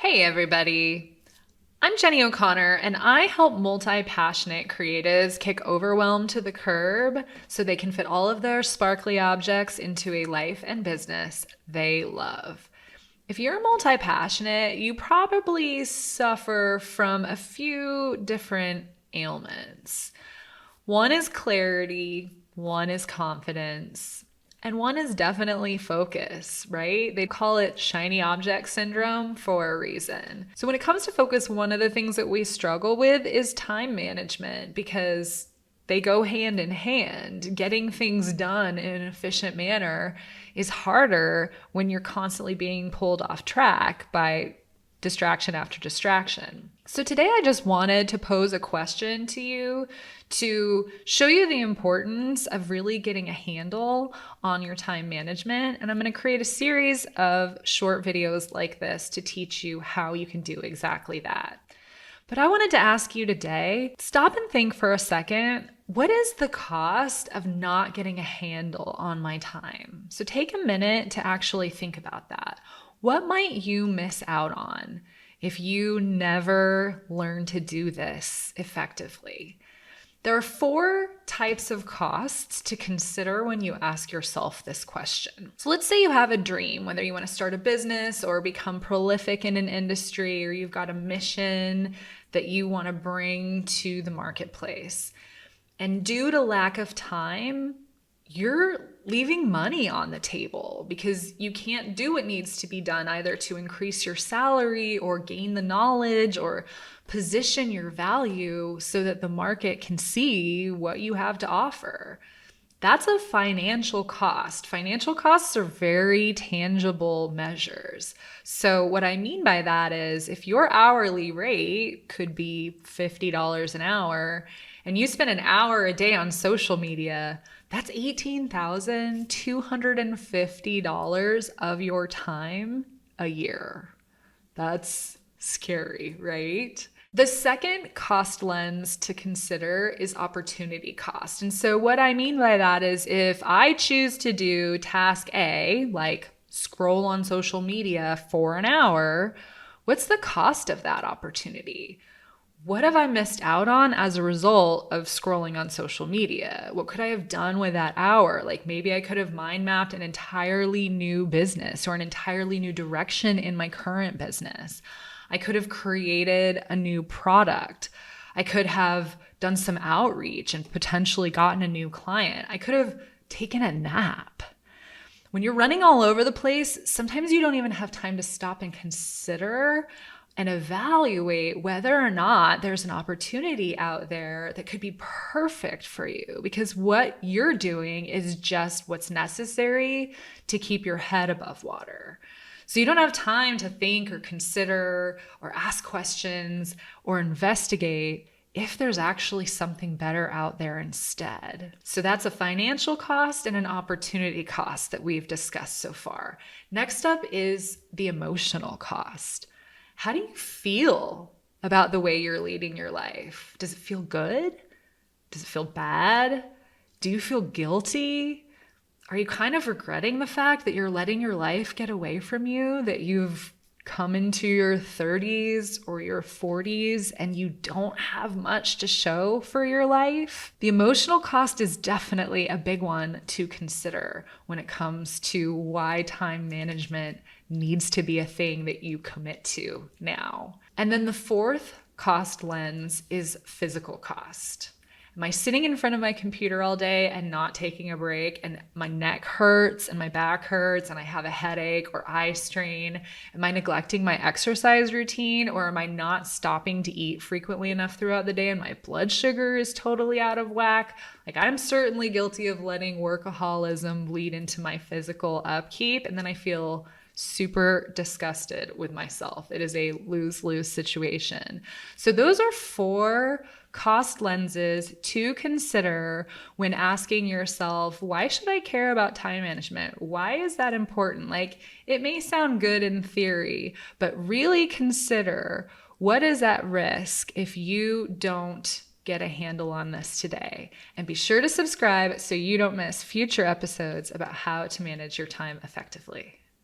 Hey, everybody. I'm Jenny O'Connor, and I help multi passionate creatives kick overwhelm to the curb so they can fit all of their sparkly objects into a life and business they love. If you're multi passionate, you probably suffer from a few different ailments. One is clarity, one is confidence, and one is definitely focus, right? They call it shiny object syndrome for a reason. So, when it comes to focus, one of the things that we struggle with is time management because they go hand in hand. Getting things done in an efficient manner is harder when you're constantly being pulled off track by distraction after distraction. So today I just wanted to pose a question to you to show you the importance of really getting a handle on your time management. And I'm going to create a series of short videos like this to teach you how you can do exactly that. But I wanted to ask you today, stop and think for a second. What is the cost of not getting a handle on my time? So take a minute to actually think about that. What might you miss out on if you never learn to do this effectively? There are four types of costs to consider when you ask yourself this question. So let's say you have a dream, whether you want to start a business or become prolific in an industry, or you've got a mission that you want to bring to the marketplace. And due to lack of time, you're leaving money on the table because you can't do what needs to be done either to increase your salary or gain the knowledge or position your value so that the market can see what you have to offer. That's a financial cost. Financial costs are very tangible measures. So, what I mean by that is if your hourly rate could be $50 an hour and you spend an hour a day on social media, that's $18,250 of your time a year. That's scary, right? The second cost lens to consider is opportunity cost. And so, what I mean by that is if I choose to do task A, like scroll on social media for an hour, what's the cost of that opportunity? What have I missed out on as a result of scrolling on social media? What could I have done with that hour? Like maybe I could have mind mapped an entirely new business or an entirely new direction in my current business. I could have created a new product. I could have done some outreach and potentially gotten a new client. I could have taken a nap. When you're running all over the place, sometimes you don't even have time to stop and consider and evaluate whether or not there's an opportunity out there that could be perfect for you, because what you're doing is just what's necessary to keep your head above water. So you don't have time to think or consider or ask questions or investigate if there's actually something better out there instead. So that's a financial cost and an opportunity cost that we've discussed so far. Next up is the emotional cost. How do you feel about the way you're leading your life? Does it feel good? Does it feel bad? Do you feel guilty? Are you kind of regretting the fact that you're letting your life get away from you, that you've come into your 30s or your 40s and you don't have much to show for your life? The emotional cost is definitely a big one to consider when it comes to why time management needs to be a thing that you commit to now. And then the fourth cost lens is physical cost. Am I sitting in front of my computer all day and not taking a break, and my neck hurts and my back hurts and I have a headache or eye strain? Am I neglecting my exercise routine, or am I not stopping to eat frequently enough throughout the day and my blood sugar is totally out of whack? Like, I'm certainly guilty of letting workaholism bleed into my physical upkeep, and then I feel super disgusted with myself. It is a lose-lose situation. So those are four cost lenses to consider when asking yourself, why should I care about time management? Why is that important? Like, it may sound good in theory, but really consider what is at risk if you don't get a handle on this today. And be sure to subscribe so you don't miss future episodes about how to manage your time effectively.